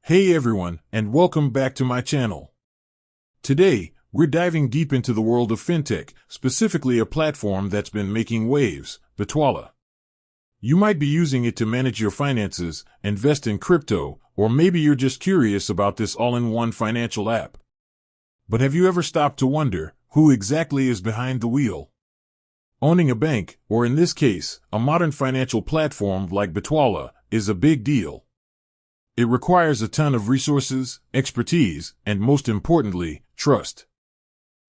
Hey everyone, and welcome back to my channel. Today, we're diving deep into the world of fintech, specifically a platform that's been making waves, Bitwala. You might be using it to manage your finances, invest in crypto, or maybe you're just curious about this all-in-one financial app. But have you ever stopped to wonder, who exactly is behind the wheel? Owning a bank, or in this case, a modern financial platform like Bitwala, is a big deal. It requires a ton of resources, expertise, and most importantly, trust.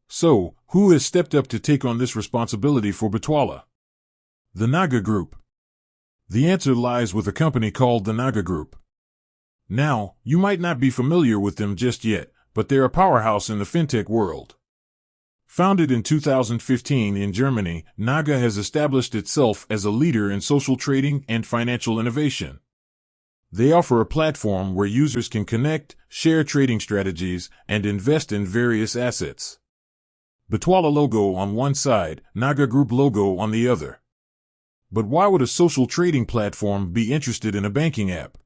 So, who has stepped up to take on this responsibility for Bitwala? The Naga Group. The answer lies with a company called the Naga Group. Now, you might not be familiar with them just yet, but they're a powerhouse in the fintech world. Founded in 2015 in Germany, Naga has established itself as a leader in social trading and financial innovation. They offer a platform where users can connect, share trading strategies, and invest in various assets. Bitwala logo on one side, Naga Group logo on the other. But why would a social trading platform be interested in a banking app?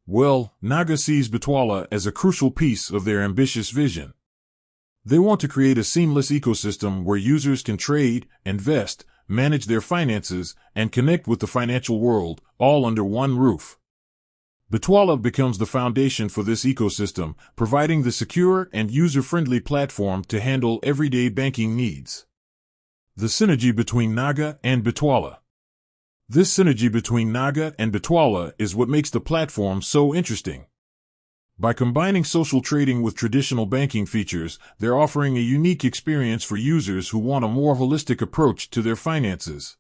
Well, Naga sees Bitwala as a crucial piece of their ambitious vision. They want to create a seamless ecosystem where users can trade, invest, manage their finances, and connect with the financial world, all under one roof. Bitwala becomes the foundation for this ecosystem, providing the secure and user-friendly platform to handle everyday banking needs. The synergy between Naga and Bitwala. This synergy between Naga and Bitwala is what makes the platform so interesting. By combining social trading with traditional banking features, they're offering a unique experience for users who want a more holistic approach to their finances.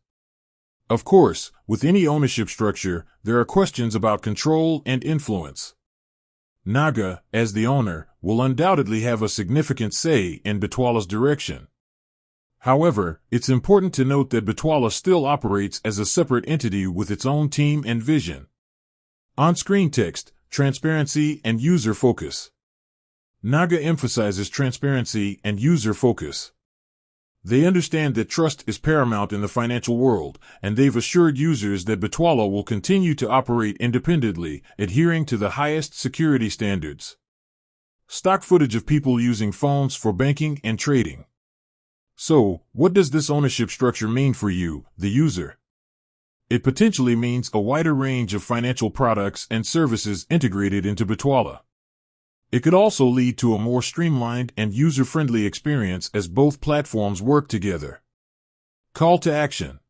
Of course, with any ownership structure, there are questions about control and influence. Naga, as the owner, will undoubtedly have a significant say in Bitwala's direction. However, it's important to note that Bitwala still operates as a separate entity with its own team and vision. On-screen text, transparency, and user focus. Naga emphasizes transparency and user focus. They understand that trust is paramount in the financial world, and they've assured users that Bitwala will continue to operate independently, adhering to the highest security standards. Stock footage of people using phones for banking and trading. So, what does this ownership structure mean for you, the user? It potentially means a wider range of financial products and services integrated into Bitwala. It could also lead to a more streamlined and user-friendly experience as both platforms work together. Call to action.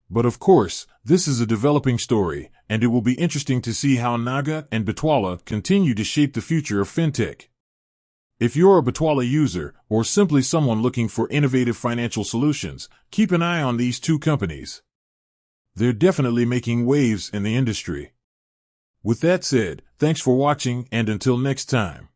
But of course, this is a developing story, and it will be interesting to see how Naga and Bitwala continue to shape the future of fintech. If you're a Bitwala user, or simply someone looking for innovative financial solutions, keep an eye on these two companies. They're definitely making waves in the industry. With that said, thanks for watching, and until next time.